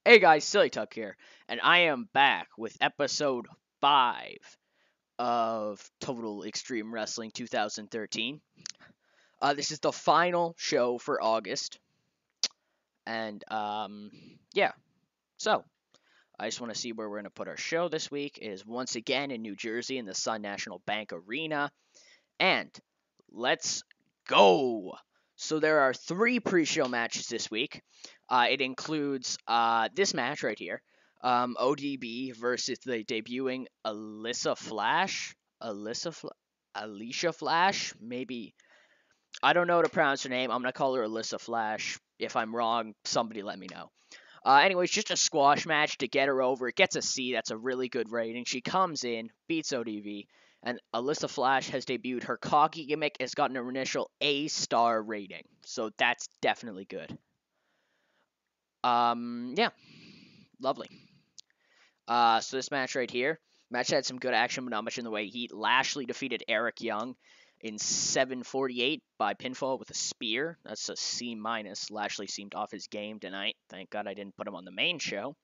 Hey guys, Silly Tuck here, and I am back with episode 5 of Total Extreme Wrestling 2013. This is the final show for August, and yeah, so I just want to see where we're going to put our show this week. It is once again in New Jersey in the Sun National Bank Arena, and let's go! So there are 3 pre-show matches this week. It includes this match right here. ODB versus the debuting Alissa Flash. Alissa Flash? Maybe. I don't know how to pronounce her name. I'm going to call her Alissa Flash. If I'm wrong, somebody let me know. Anyways, just a squash match to get her over. It gets a C. That's a really good rating. She comes in, beats ODB, and Alissa Flash has debuted. Her cocky gimmick has gotten an initial A-star rating. So that's definitely good. Yeah. Lovely. So this match right here. Match had some good action, but not much in the way of heat. Lashley defeated Eric Young in 7:48 by pinfall with a spear. That's a C-. Lashley seemed off his game tonight. Thank God I didn't put him on the main show.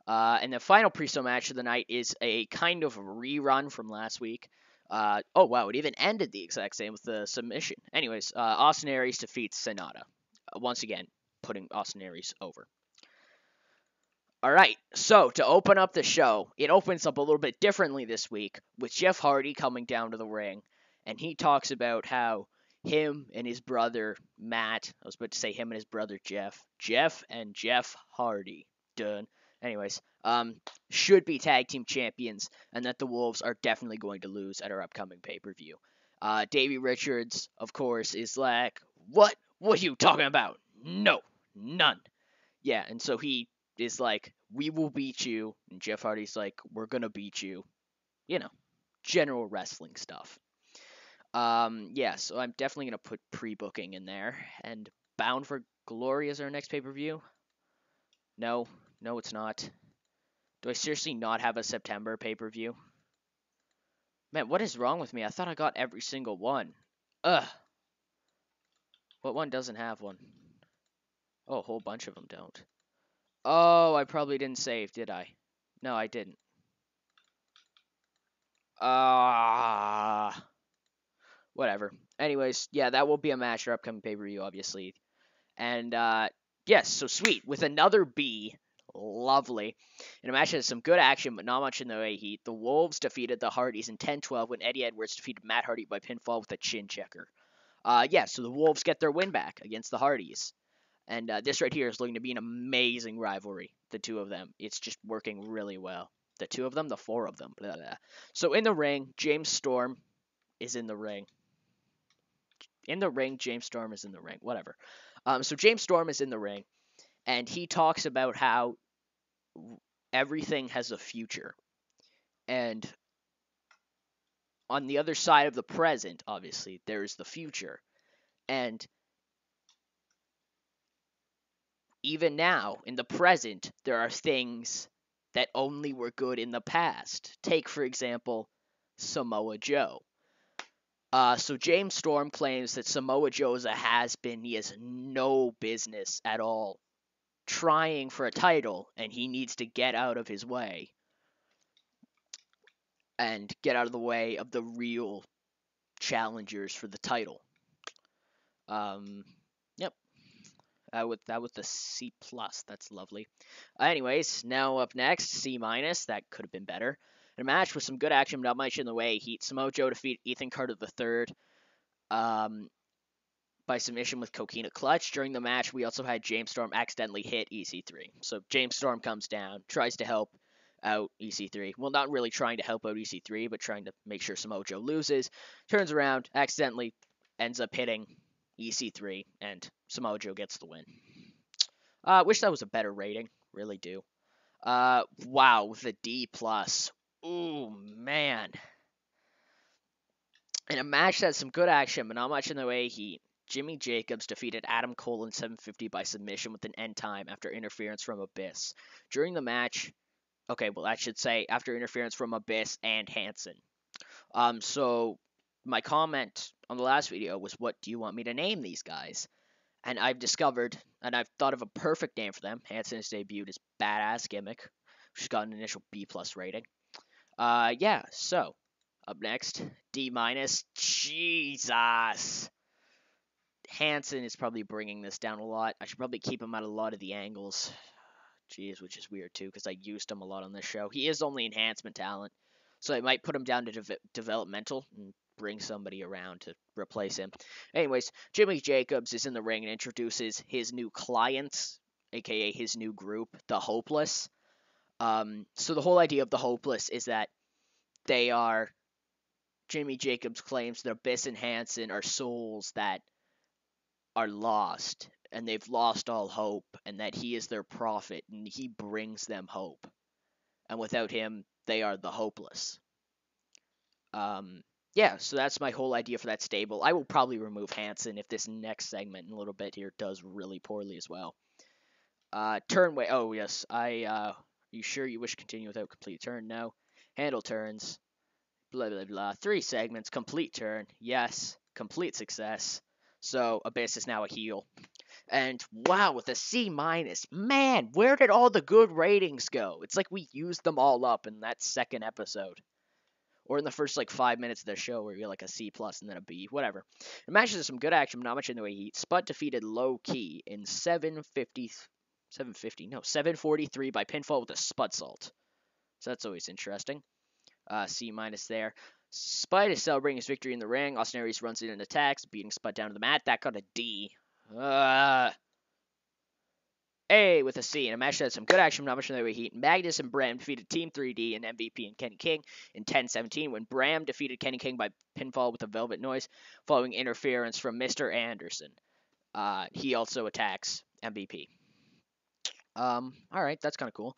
And the final pre-show match of the night is a kind of rerun from last week. Oh, wow, it even ended the exact same with the submission. Anyways, Austin Aries defeats Sonata. Once again, putting Austin Aries over. All right, so to open up the show, it opens up a little bit differently this week with Jeff Hardy coming down to the ring, and he talks about how him and his brother Matt, I was about to say him and his brother Jeff and Jeff Hardy, done. Anyways, should be tag team champions, and that the Wolves are definitely going to lose at our upcoming pay-per-view. Davey Richards, of course, is like, what? What are you talking about? No, none. Yeah, and so he is like, we will beat you, and Jeff Hardy's like, we're gonna beat you. You know, general wrestling stuff. Yeah, so I'm definitely gonna put pre-booking in there, and Bound for Glory is our next pay-per-view. No, it's not. Do I seriously not have a September pay-per-view? Man, what is wrong with me? I thought I got every single one. Ugh. What one doesn't have one? Oh, a whole bunch of them don't. Oh, I probably didn't save, did I? No, I didn't. Whatever. Anyways, yeah, that will be a match for upcoming pay-per-view, obviously. And, yes, so sweet. With another B. Lovely. In a match that has some good action, but not much in the way of heat, the Wolves defeated the Hardys in 10-12 when Eddie Edwards defeated Matt Hardy by pinfall with a chin checker. Yeah, so the Wolves get their win back against the Hardys. And this right here is looking to be an amazing rivalry, the two of them. It's just working really well. The two of them, the four of them. Blah, blah. So in the ring, James Storm is in the ring. James Storm is in the ring. Whatever. So James Storm is in the ring, and he talks about how everything has a future. And on the other side of the present, obviously, there's the future. And even now, in the present, there are things that only were good in the past. Take, for example, Samoa Joe. So James Storm claims that Samoa Joe is a has-been. He has no business at all trying for a title, and he needs to get out of his way. And get out of the way of the real challengers for the title. Yep. That was the C+. That's lovely. Anyways, now up next, C-. That could have been better. In a match with some good action, but not much in the way of heat, Samoa Joe defeat Ethan Carter III by submission with Coquina Clutch. During the match, we also had James Storm accidentally hit EC3. So James Storm comes down, tries to help out EC3. Well, not really trying to help out EC3, but trying to make sure Samoa Joe loses. Turns around, accidentally ends up hitting EC3, and Samoa Joe gets the win. Wish that was a better rating. Really do. Wow, with a D+. Ooh, man. In a match that had some good action, but not much in the way of heat, Jimmy Jacobs defeated Adam Cole in 7:50 by submission with an end time after interference from Abyss. During the match, I should say after interference from Abyss and Hanson. So my comment on the last video was, what do you want me to name these guys? And I've discovered, and I've thought of a perfect name for them. Hanson has debuted his badass gimmick, which got an initial B+ rating. Yeah, so, up next, D-. Jesus! Hanson is probably bringing this down a lot. I should probably keep him at a lot of the angles. Jeez, which is weird too, because I used him a lot on this show. He is only enhancement talent, so I might put him down to developmental and bring somebody around to replace him. Anyways, Jimmy Jacobs is in the ring and introduces his new clients, aka his new group, the Hopeless. So the whole idea of the Hopeless is that they are, Jimmy Jacobs claims that Abyss and Hanson are souls that are lost, and they've lost all hope, and that he is their prophet, and he brings them hope. And without him, they are the Hopeless. Yeah, so that's my whole idea for that stable. I will probably remove Hanson if this next segment in a little bit here does really poorly as well. Turnway. Oh, yes. You sure you wish to continue without complete turn? No. Handle turns. Blah, blah, blah. 3 segments. Complete turn. Yes. Complete success. So, Abyss is now a heel. And wow, with a C-, man, where did all the good ratings go? It's like we used them all up in that second episode. Or in the first, 5 minutes of the show where you get, a C+ and then a B, whatever. The match has some good action, but not much in the way heat. Spud defeated Low Key in 743 by pinfall with a Spud Salt. So that's always interesting. C- there. Spud is celebrating his victory in the ring. Austin Aries runs in and attacks, beating Spud down to the mat. That got a D. A with a C, and a match that had some good action, not much in the way heat. Magnus and Bram defeated Team 3D and MVP and Kenny King in 10-17 when Bram defeated Kenny King by pinfall with a Velvet Noise following interference from Mr. Anderson. He also attacks MVP. Alright, that's kind of cool.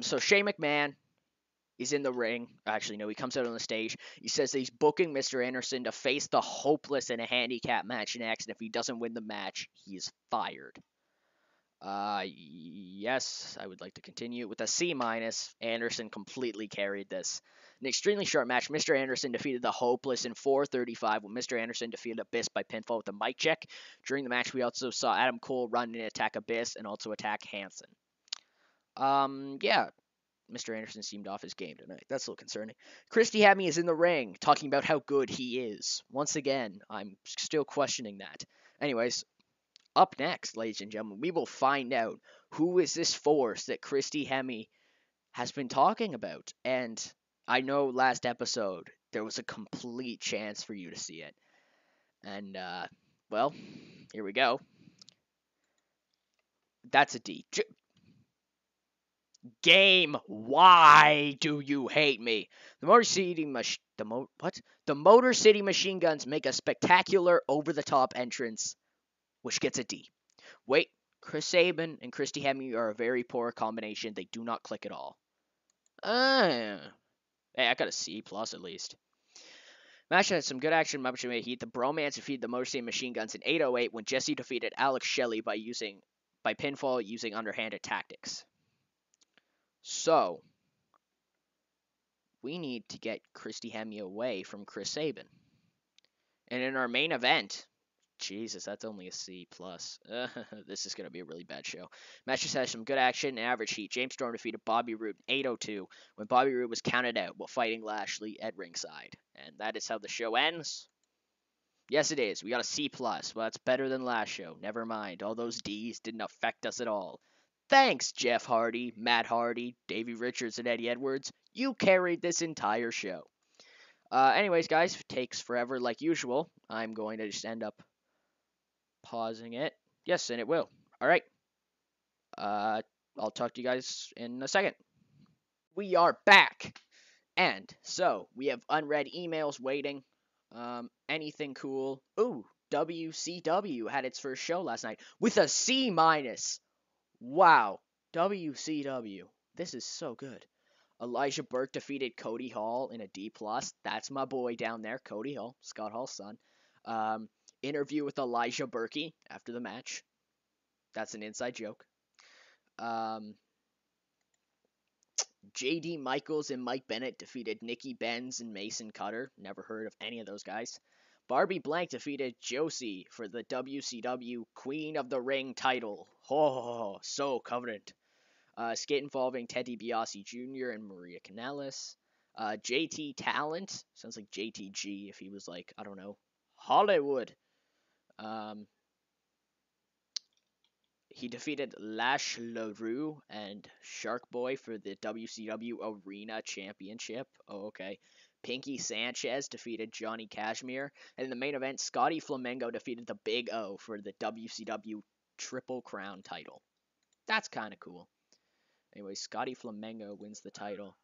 So Shane McMahon is in the ring. Actually, no, he comes out on the stage. He says that he's booking Mr. Anderson to face the Hopeless in a handicap match next, and if he doesn't win the match, he's fired. Yes, I would like to continue. With a C-, Anderson completely carried this. An extremely short match. Mr. Anderson defeated the Hopeless in 4:35, when Mr. Anderson defeated Abyss by pinfall with a mic check. During the match, we also saw Adam Cole run and attack Abyss and also attack Hanson. Yeah, Mr. Anderson seemed off his game tonight. That's a little concerning. Christy Hammy is in the ring, talking about how good he is. Once again, I'm still questioning that. Anyways, up next, ladies and gentlemen, we will find out who is this force that Christy Hemme has been talking about. And I know last episode there was a complete chance for you to see it. And, well, here we go. That's a D. Game, why do you hate me? The Motor City Motor City Machine Guns make a spectacular over-the-top entrance, which gets a D. Wait, Chris Sabin and Christy Hemme are a very poor combination. They do not click at all. Hey, I got a C+ at least. Match had some good action. Much in heat. The Bromance defeated the Motor City Machine Guns in 8:08 when Jesse defeated Alex Shelley by pinfall using underhanded tactics. So, we need to get Christy Hemme away from Chris Sabin. And in our main event, Jesus, that's only a C+. This is going to be a really bad show. Match just has some good action and average heat. James Storm defeated Bobby Roode in 8:02 when Bobby Roode was counted out while fighting Lashley at ringside. And that is how the show ends. Yes, it is. We got a C+. Well, that's better than last show. Never mind. All those D's didn't affect us at all. Thanks, Jeff Hardy, Matt Hardy, Davey Richards, and Eddie Edwards. You carried this entire show. Anyways, guys, if it takes forever like usual, I'm going to just end up pausing it. Yes, and it will. Alright. I'll talk to you guys in a second. We are back. And so, we have unread emails waiting. Anything cool? Ooh, WCW had its first show last night with a C-. Wow. WCW. This is so good. Elijah Burke defeated Cody Hall in a D+. That's my boy down there, Cody Hall, Scott Hall's son. Interview with Elijah Burke after the match. That's an inside joke. J.D. Michaels and Mike Bennett defeated Nikki Benz and Mason Cutter. Never heard of any of those guys. Barbie Blank defeated Josie for the WCW Queen of the Ring title. Oh, so coveted. Skit involving Ted DiBiase Jr. and Maria Kanellis. JT Talent. Sounds like JTG if he was like, I don't know, Hollywood. He defeated Lash LaRue and Shark Boy for the WCW Arena Championship. Oh, okay. Pinky Sanchez defeated Johnny Cashmere. And in the main event, Scotty Flamengo defeated the Big O for the WCW Triple Crown title. That's kind of cool. Anyway, Scotty Flamengo wins the title.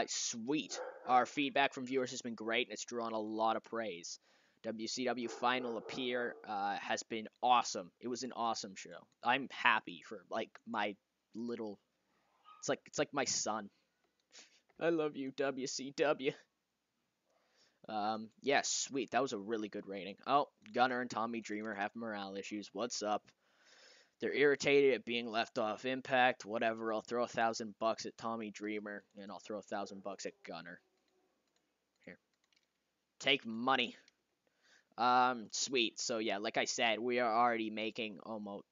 Sweet. Our feedback from viewers has been great, and it's drawn a lot of praise. WCW Final Appear has been awesome. It was an awesome show. I'm happy for like my little. It's like my son. I love you, WCW. Yeah, sweet. That was a really good rating. Oh, Gunner and Tommy Dreamer have morale issues. What's up? They're irritated at being left off Impact. Whatever. I'll throw $1,000 at Tommy Dreamer, and I'll throw $1,000 at Gunner. Here, take money. Sweet. So yeah, like I said, we are already making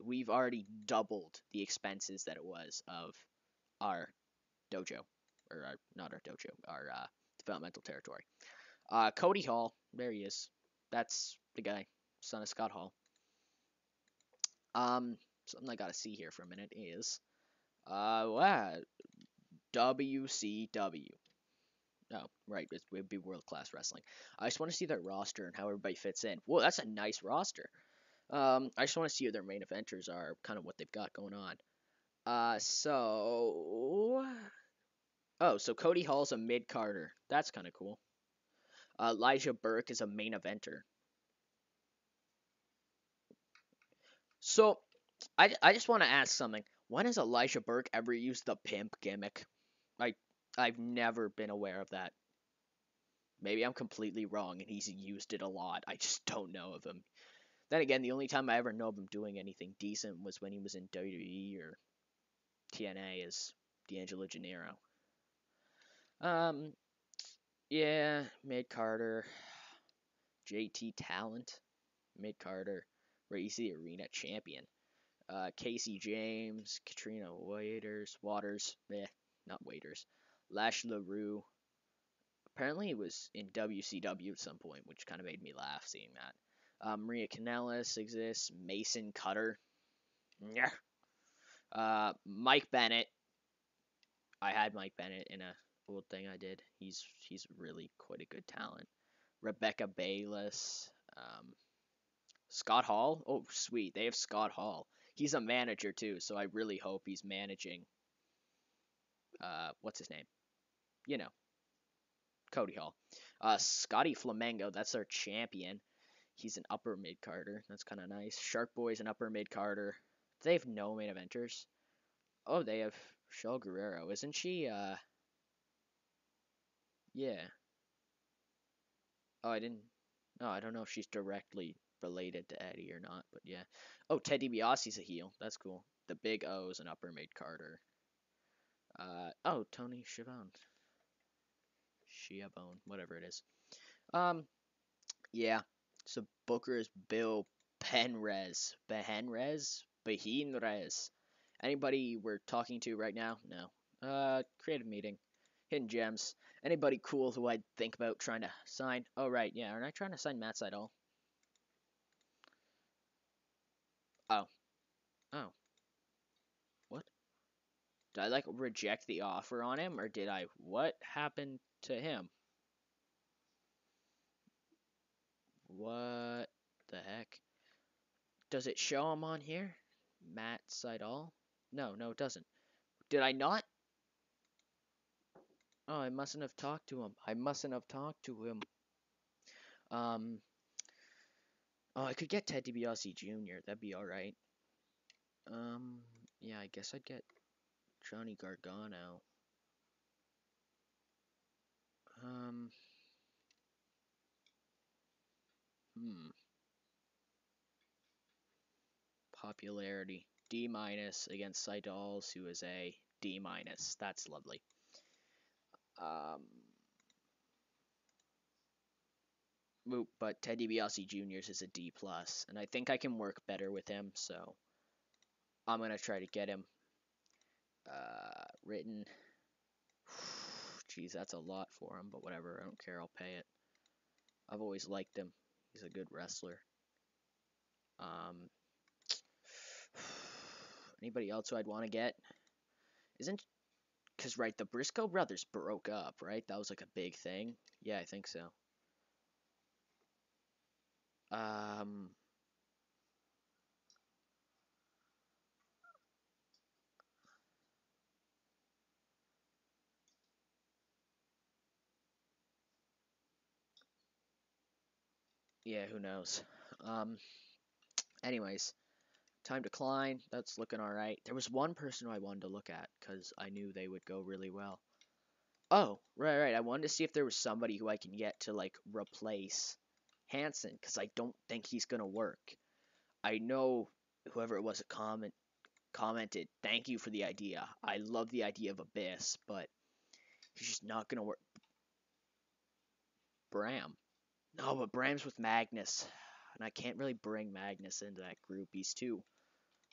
we've already doubled the expenses that it was of our dojo, or not our dojo, our developmental territory. Cody Hall, there he is. That's the guy, son of Scott Hall. Something I gotta see here for a minute is, WCW. Oh, right, it would be World Class Wrestling. I just want to see their roster and how everybody fits in. Whoa, that's a nice roster. I just want to see who their main eventers are, kind of what they've got going on. So Cody Hall's a mid-carder. That's kind of cool. Elijah Burke is a main eventer. So, I just want to ask something. When has Elijah Burke ever used the pimp gimmick? I've never been aware of that. Maybe I'm completely wrong and he's used it a lot. I just don't know of him. Then again, the only time I ever know of him doing anything decent was when he was in WWE or TNA as D'Angelo Gennaro. Yeah, Mid Carter, JT Talent, Mid Carter, Race the Arena Champion. Casey James, Katrina Waters, not Waiters, Lash LaRue. Apparently he was in WCW at some point, which kind of made me laugh seeing that. Maria Kanellis exists, Mason Cutter. Yeah. Mike Bennett. I had Mike Bennett in a old thing I did. He's really quite a good talent. Rebecca Bayless. Scott Hall. Oh, sweet. They have Scott Hall. He's a manager too, so I really hope he's managing. What's his name? You know, Cody Hall. Scotty Flamengo. That's their champion. He's an upper mid carder. That's kind of nice. Shark Boy's an upper mid carder. They have no main eventers. Oh, they have Shell Guerrero. Isn't she? Yeah. Oh, I didn't. No, I don't know if she's directly related to Eddie or not, but yeah. Oh, Ted DiBiase's a heel. That's cool. The Big O is an upper mid carder. Oh, Tony Schiavone. Schiavone, whatever it is. Yeah. So Booker is Bill Behenrez. Behenrez. Anybody we're talking to right now? No. Creative meeting. Hidden Gems. Anybody cool who I'd think about trying to sign? Oh, right, yeah. Aren't I trying to sign Matt Sydal? Oh. Oh. What? Did I, like, reject the offer on him, or did I? What happened to him? What the heck? Does it show him on here? Matt Sydal? No, it doesn't. Did I not? Oh, I mustn't have talked to him. Oh, I could get Ted DiBiase Jr. That'd be alright. Yeah, I guess I'd get Johnny Gargano. Popularity. D- against Sydals, who is a D-. That's lovely. but Ted DiBiase Jr.'s is a D plus, and I think I can work better with him, so I'm gonna try to get him written. Jeez, that's a lot for him, but whatever. I don't care. I'll pay it. I've always liked him. He's a good wrestler. Anybody else who I'd want to get? Isn't because right, the Briscoe brothers broke up, right? That was like a big thing. Yeah, I think so. Yeah, who knows? Anyways, Time Decline. That's looking all right. There was one person who I wanted to look at because I knew they would go really well. Oh, right. I wanted to see if there was somebody who I can get to like replace Hanson because I don't think he's gonna work. I know whoever it was that commented, thank you for the idea. I love the idea of Abyss, but he's just not gonna work. Bram. No, but Bram's with Magnus, and I can't really bring Magnus into that group. He's too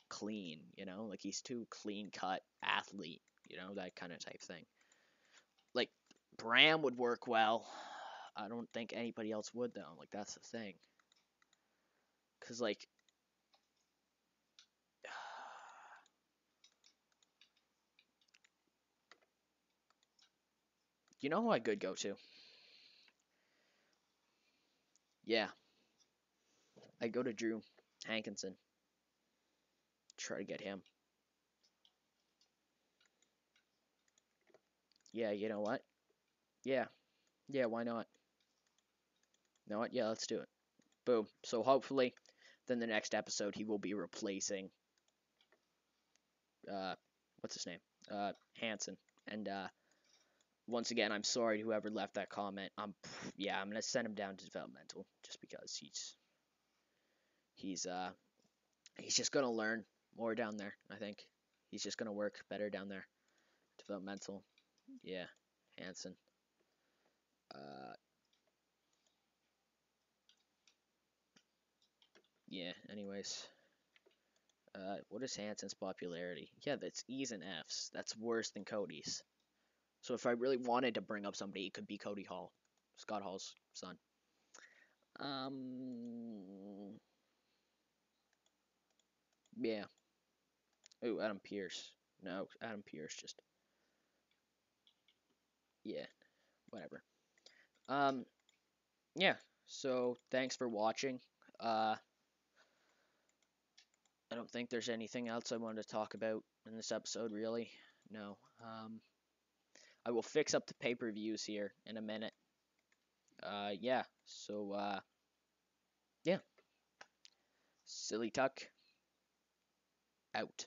clean, like he's too clean cut athlete, that kind of type thing. Like Bram would work well. I don't think anybody else would though. Like that's the thing. Cause like you know who I could go to? Yeah. I go to Drew Hankinson. Try to get him. Yeah, you know what? Yeah. Yeah, why not? You know what? Yeah, let's do it. Boom. So hopefully then the next episode he will be replacing uh what's his name? Hanson. And once again, I'm sorry to whoever left that comment. I'm gonna send him down to developmental just because he's just gonna learn more down there. I think he's just gonna work better down there. Developmental, yeah, Hanson. Yeah. Anyways, what is Hanson's popularity? Yeah, that's E's and F's. That's worse than Cody's. So if I really wanted to bring up somebody, it could be Cody Hall, Scott Hall's son. Yeah. Oh, Adam Pierce. No, Adam Pierce just. Yeah, whatever. Um, yeah. So thanks for watching. I don't think there's anything else I wanted to talk about in this episode, really. No. I will fix up the pay-per-views here in a minute. Yeah. So, yeah. Silly Tuck out.